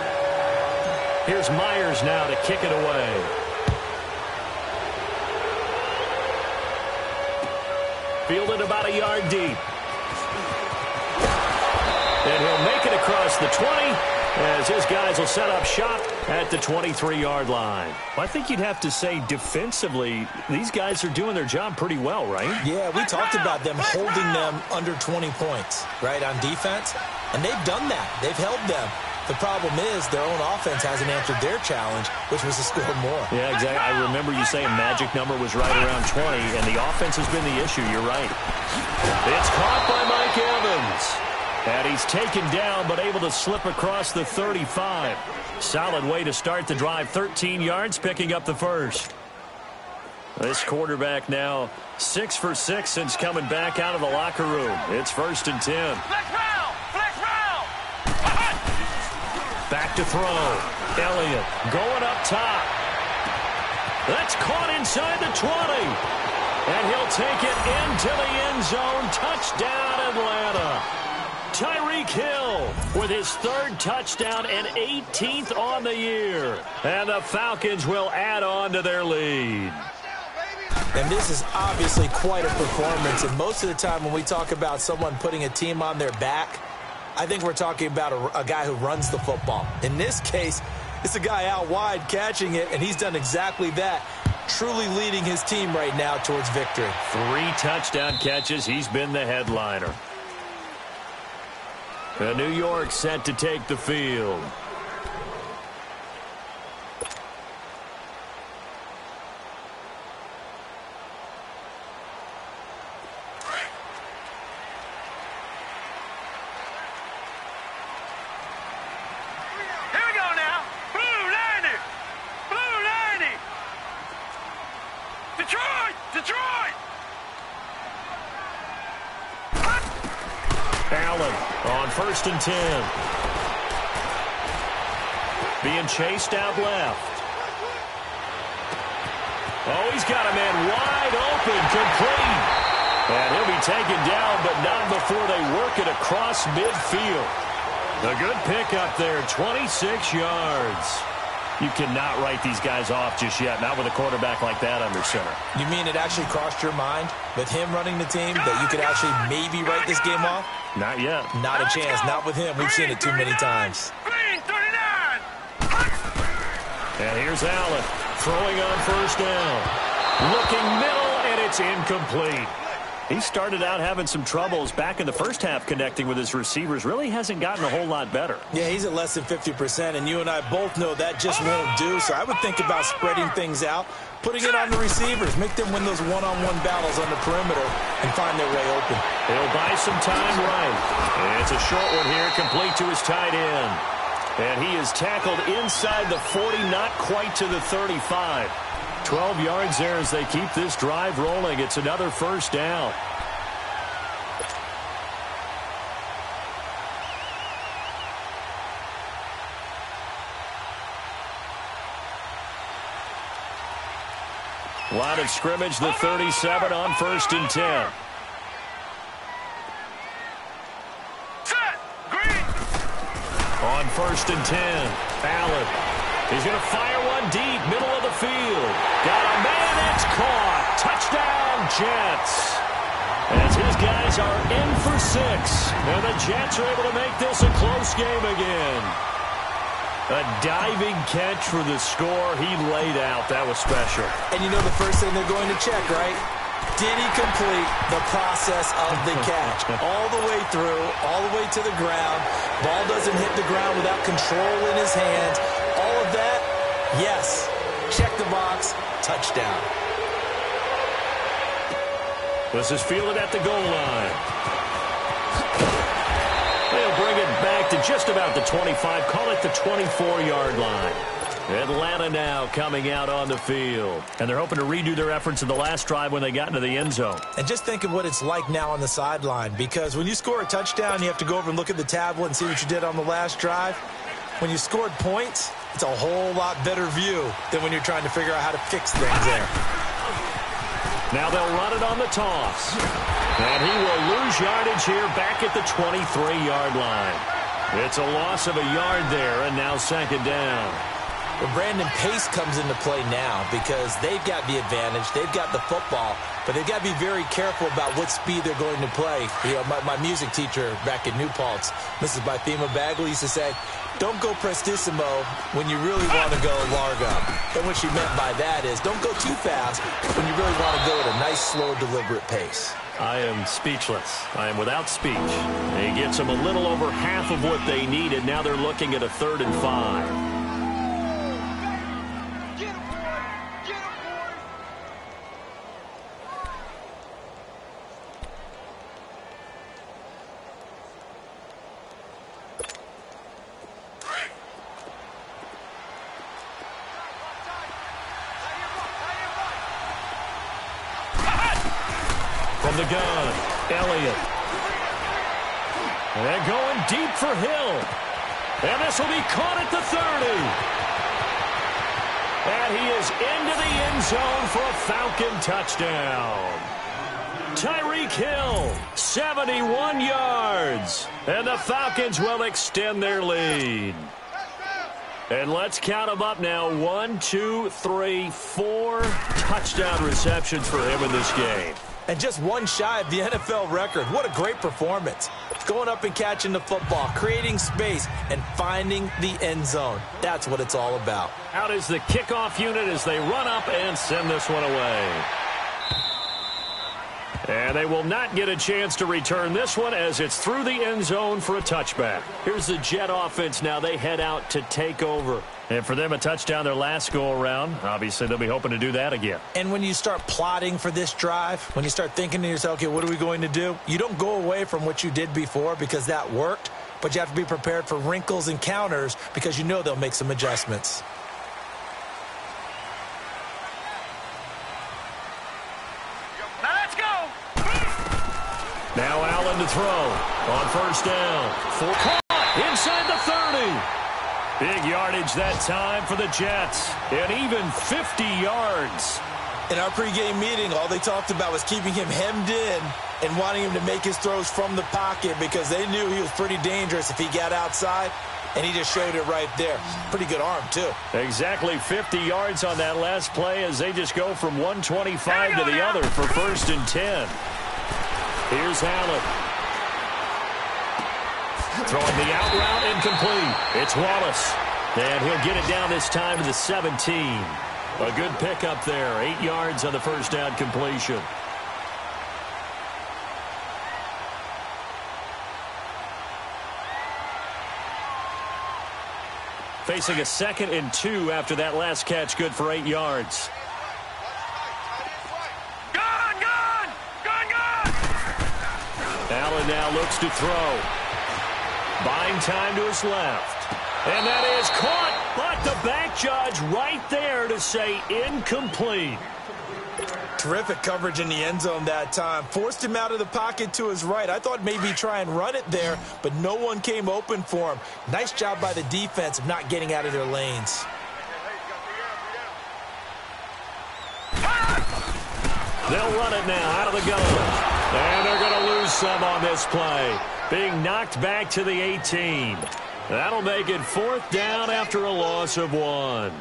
Here's Myers now to kick it away. Fielded about a yard deep. And he'll make it across the 20 as his guys will set up shop at the 23-yard line. Well, I think you'd have to say defensively, these guys are doing their job pretty well, right? Yeah, we talked about them holding them under 20 points, right, on defense. And they've done that. They've held them. The problem is their own offense hasn't answered their challenge, which was to score more. Yeah, exactly. I remember you saying magic number was right around 20, and the offense has been the issue. You're right. It's caught by Mike Evans. And he's taken down, but able to slip across the 35. Solid way to start the drive. 13 yards, picking up the first. This quarterback now 6 for 6 since coming back out of the locker room. It's 1st and 10. Flex round! Flex round! Back to throw. Elliott going up top. That's caught inside the 20. And he'll take it into the end zone. Touchdown, Atlanta. Tyreek Hill with his 3rd touchdown and 18th on the year. And the Falcons will add on to their lead. And this is obviously quite a performance. And most of the time when we talk about someone putting a team on their back, I think we're talking about a guy who runs the football. In this case, it's a guy out wide catching it, and he's done exactly that. Truly leading his team right now towards victory. 3 touchdown catches. He's been the headliner. New York set to take the field. Here we go now. Blue 90. Blue 90. Detroit! Detroit! Allen on 1st and 10. being chased out left. Oh, he's got a man wide open, complete. And he'll be taken down, but not before they work it across midfield. A good pickup there, 26 yards. You cannot write these guys off just yet, not with a quarterback like that under center. You mean it actually crossed your mind with him running the team that you could actually maybe write this game off? Not yet. Not a chance. Not with him. We've seen it too many times. Green 39. And here's Allen throwing on first down. Looking middle, and it's incomplete. He started out having some troubles back in the first half connecting with his receivers. Really hasn't gotten a whole lot better. Yeah, he's at less than 50%, and you and I both know that just won't do. So I would think about spreading things out, putting it on the receivers, make them win those one-on-one battles on the perimeter and find their way open. He'll buy some time right. And it's a short one here, complete to his tight end. And he is tackled inside the 40, not quite to the 35. 12 yards there as they keep this drive rolling. It's another first down. Line of scrimmage, the 37 on 1st and 10. Set. Green. On 1st and 10, Allen. He's going to fire one deep, middle of the field. Got a man, it's caught. Touchdown, Jets. As his guys are in for 6. And the Jets are able to make this a close game again. A diving catch for the score. He laid out. That was special. And you know the first thing they're going to check, right? Did he complete the process of the catch? All the way through, all the way to the ground. Ball doesn't hit the ground without control in his hands. All of that, yes. Check the box, touchdown. This is fielded at the goal line. They'll bring it back to just about the 25. Call it the 24-yard line. Atlanta now coming out on the field. And they're hoping to redo their efforts in the last drive when they got into the end zone. And just think of what it's like now on the sideline, because when you score a touchdown, you have to go over and look at the tablet and see what you did on the last drive. When you scored points, it's a whole lot better view than when you're trying to figure out how to fix things there. Now they'll run it on the toss. And he will lose yardage here back at the 23-yard line. It's a loss of a yard there, and now 2nd down. Well, Brandon, pace comes into play now because they've got the advantage. They've got the football, but they've got to be very careful about what speed they're going to play. You know, my music teacher back at New Paltz, Mrs. Bythema Bagley, used to say, don't go prestissimo when you really want to go largo. And what she meant by that is don't go too fast when you really want to go at a nice, slow, deliberate pace. I am speechless. I am without speech. He gets them a little over half of what they needed. Now they're looking at a 3rd and 5. From the gun, Elliott. And going deep for Hill. And this will be caught at the 30. And he is into the end zone for a Falcon touchdown. Tyreek Hill, 71 yards. And the Falcons will extend their lead. And let's count them up now. 1, 2, 3, 4 touchdown receptions for him in this game. And just one shy of the NFL record. What a great performance. Going up and catching the football, creating space, and finding the end zone. That's what it's all about. Out is the kickoff unit as they run up and send this one away. And they will not get a chance to return this one as it's through the end zone for a touchback. Here's the Jet offense now. They head out to take over. And for them, a touchdown their last go-around. Obviously, they'll be hoping to do that again. And when you start plotting for this drive, when you start thinking to yourself, okay, what are we going to do? You don't go away from what you did before because that worked, but you have to be prepared for wrinkles and counters because you know they'll make some adjustments. Now let's go. Now Allen to throw on first down. Full caught inside the 30. Big yardage that time for the Jets. And even 50 yards. In our pregame meeting, all they talked about was keeping him hemmed in and wanting him to make his throws from the pocket because they knew he was pretty dangerous if he got outside, and he just showed it right there. Pretty good arm, too. Exactly 50 yards on that last play as they just go from 125 to the other for 1st and 10. Here's Allen. Throwing the out route incomplete. It's Wallace. And he'll get it down this time to the 17. A good pickup there. 8 yards on the first down completion. Facing a 2nd and 2 after that last catch. Good for 8 yards. Gone, gone! Gone, gone! Allen now looks to throw. Buying time to his left. And that is caught, but the back judge right there to say incomplete. Terrific coverage in the end zone that time. Forced him out of the pocket to his right. I thought maybe try and run it there, but no one came open for him. Nice job by the defense of not getting out of their lanes. They'll run it now out of the gun. And they're going to lose some on this play. Being knocked back to the 18. That'll make it 4th down after a loss of 1.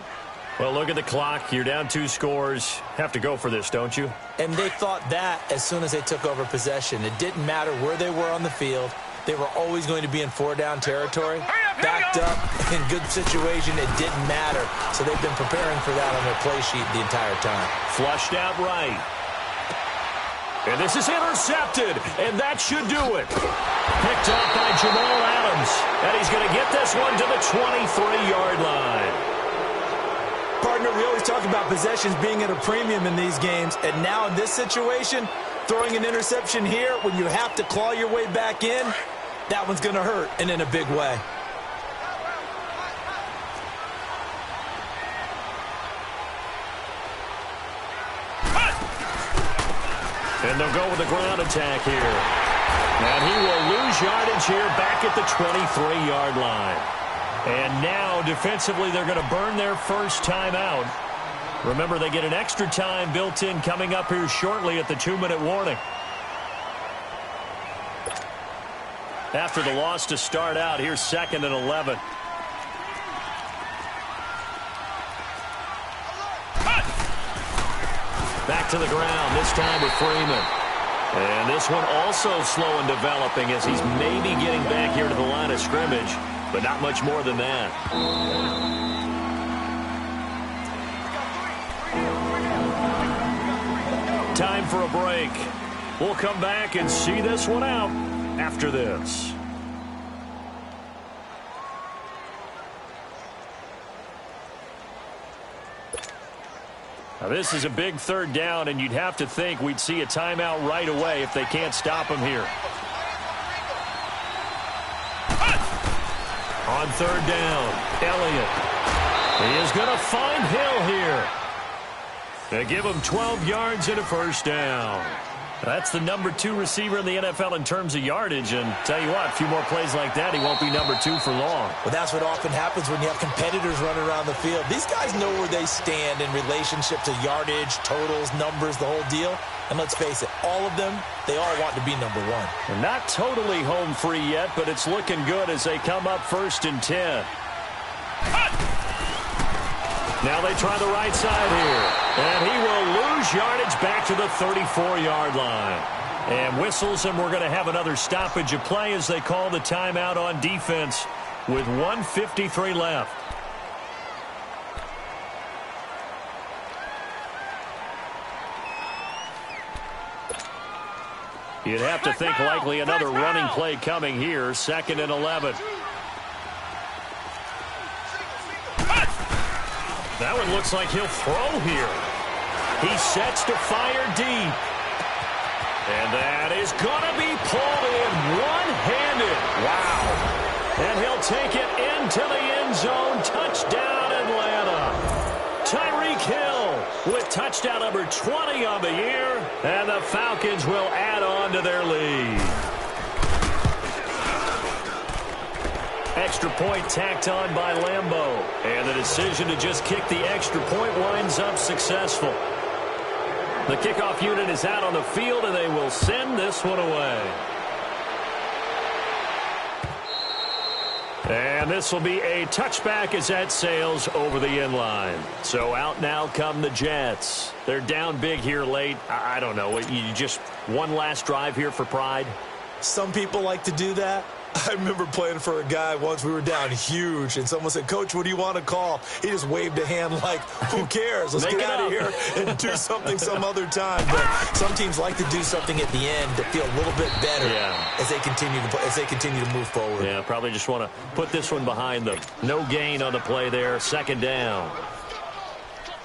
Well, look at the clock. You're down 2 scores. Have to go for this, don't you? And they thought that as soon as they took over possession. It didn't matter where they were on the field. They were always going to be in 4-down territory. Backed up, in good situation, it didn't matter. So they've been preparing for that on their play sheet the entire time. Flushed out right. And this is intercepted, and that should do it. Picked up by Jamal Adams, and he's going to get this one to the 23-yard line. Partner, we always talk about possessions being at a premium in these games, and now in this situation, throwing an interception here when you have to claw your way back in, that one's going to hurt, and in a big way. And they'll go with the ground attack here. And he will lose yardage here back at the 23-yard line. And now, defensively, they're going to burn their first timeout. Remember, they get an extra time built in coming up here shortly at the 2-minute warning. After the loss to start out, here's 2nd and 11. Back to the ground, this time with Freeman. And this one also slow in developing as he's maybe getting back here to the line of scrimmage, but not much more than that. Time for a break. We'll come back and see this one out after this. Now, this is a big 3rd down, and you'd have to think we'd see a timeout right away if they can't stop him here. On 3rd down, Elliott. He is going to find Hill here. They give him 12 yards and a 1st down. That's the number 2 receiver in the NFL in terms of yardage. And tell you what, a few more plays like that, he won't be number 2 for long. Well, that's what often happens when you have competitors running around the field. These guys know where they stand in relationship to yardage, totals, numbers, the whole deal. And let's face it, all of them, they all want to be number 1. They're not totally home free yet, but it's looking good as they come up 1st and 10. Now they try the right side here. And he will lose yardage back to the 34-yard line. And whistles, and we're going to have another stoppage of play as they call the timeout on defense with 1:53 left. You'd have to think likely another running play coming here. 2nd and 11. That one looks like he'll throw here. He sets to fire deep. And that is going to be pulled in one-handed. Wow. And he'll take it into the end zone. Touchdown, Atlanta. Tyreek Hill with touchdown number 20 on the year. And the Falcons will add on to their lead. Extra point tacked on by Lambeau. And the decision to just kick the extra point winds up successful. The kickoff unit is out on the field, and they will send this one away. And this will be a touchback as that sails over the end line. So out now come the Jets. They're down big here late. I don't know. You just one last drive here for pride? Some people like to do that. I remember playing for a guy once. We were down huge, and someone said, "Coach, what do you want to call?" He just waved a hand like, who cares? Let's get out of here and do something some other time. But some teams like to do something at the end to feel a little bit better as they continue to move forward. Yeah, probably just want to put this one behind them. No gain on the play there. Second down.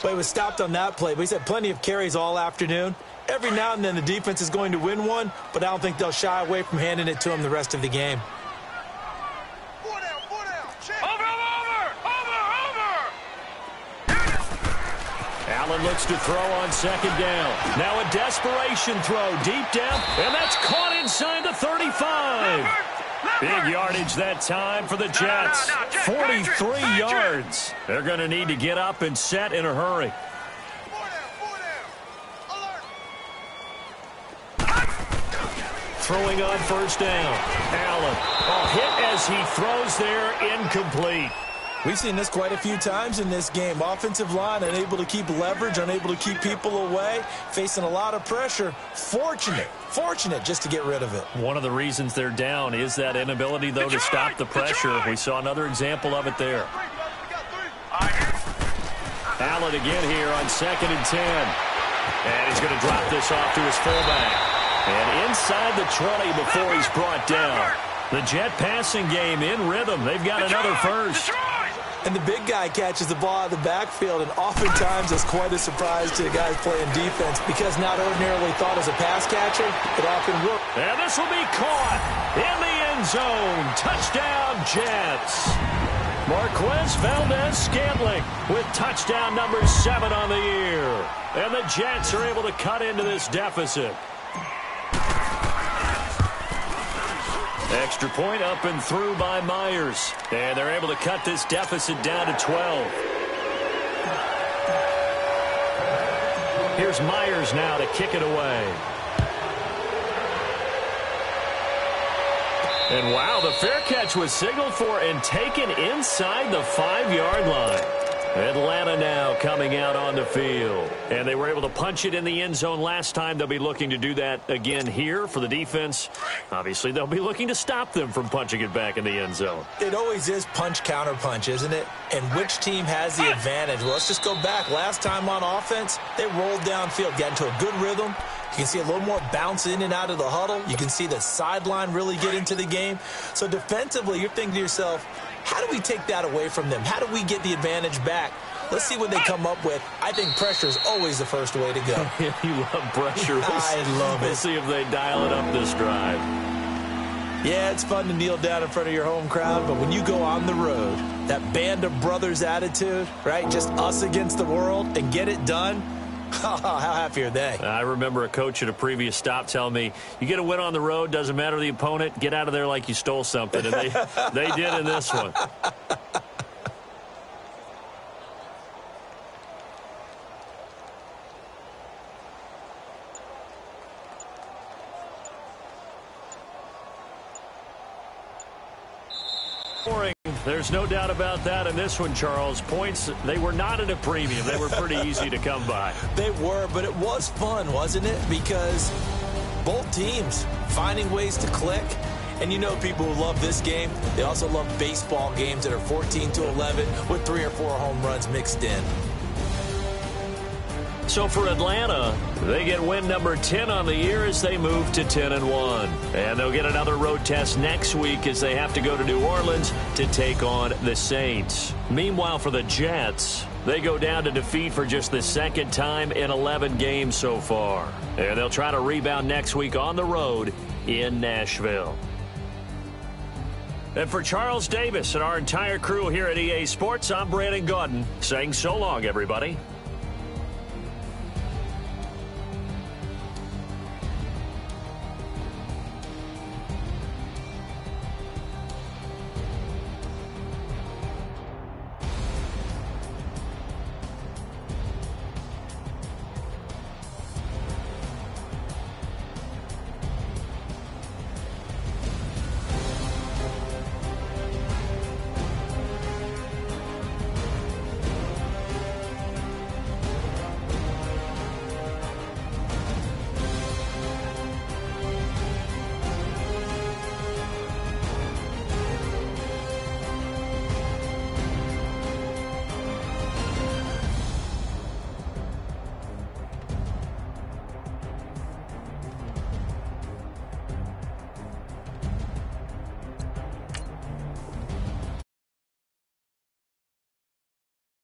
But he was stopped on that play, but he's had plenty of carries all afternoon. Every now and then the defense is going to win one, but I don't think they'll shy away from handing it to him the rest of the game. Allen looks to throw on second down. Now a desperation throw deep down, and that's caught inside the 35. Big yardage that time for the Jets. 43 yards. They're going to need to get up and set in a hurry. Throwing on first down. Allen. Hit as he throws there, incomplete. We've seen this quite a few times in this game. Offensive line unable to keep leverage, unable to keep people away, facing a lot of pressure. Fortunate just to get rid of it. One of the reasons they're down is that inability, though, to stop the pressure. We saw another example of it there. Allen again here on 2nd and 10. And he's going to drop this off to his fullback. And inside the 20 before he's brought down. The Jet passing game in rhythm. They've got another first. And the big guy catches the ball out of the backfield, and oftentimes it's quite a surprise to the guys playing defense because not ordinarily thought as a pass catcher, it often works. And this will be caught in the end zone. Touchdown, Jets. Marquez Valdez-Scantling with touchdown number 7 on the year. And the Jets are able to cut into this deficit. Extra point up and through by Myers. And they're able to cut this deficit down to 12. Here's Myers now to kick it away. And wow, the fair catch was signaled for and taken inside the 5-yard line. Atlanta now coming out on the field. And they were able to punch it in the end zone last time. They'll be looking to do that again here for the defense. Obviously, they'll be looking to stop them from punching it back in the end zone. It always is punch-counter-punch, isn't it? And which team has the advantage? Well, let's just go back. Last time on offense, they rolled downfield, got into a good rhythm. You can see a little more bounce in and out of the huddle. You can see the sideline really get into the game. So defensively, you're thinking to yourself, how do we take that away from them? How do we get the advantage back? Let's see what they come up with. I think pressure is always the first way to go. You love pressure. I love it. We'll see if they dial it up this drive. Yeah, it's fun to kneel down in front of your home crowd, but when you go on the road, that band of brothers attitude, right? Just us against the world and get it done. How happy are they? I remember a coach at a previous stop telling me, you get a win on the road, doesn't matter the opponent, get out of there like you stole something. And they did in this one. There's no doubt about that in this one, Charles. Points, they were not at a premium. They were pretty easy to come by. They were, but it was fun, wasn't it? Because both teams finding ways to click. And you know people who love this game, they also love baseball games that are 14-11 with 3 or 4 home runs mixed in. So for Atlanta, they get win number 10 on the year as they move to 10-1. And they'll get another road test next week as they have to go to New Orleans to take on the Saints. Meanwhile, for the Jets, they go down to defeat for just the second time in 11 games so far. And they'll try to rebound next week on the road in Nashville. And for Charles Davis and our entire crew here at EA Sports, I'm Brandon Gaudin saying so long, everybody.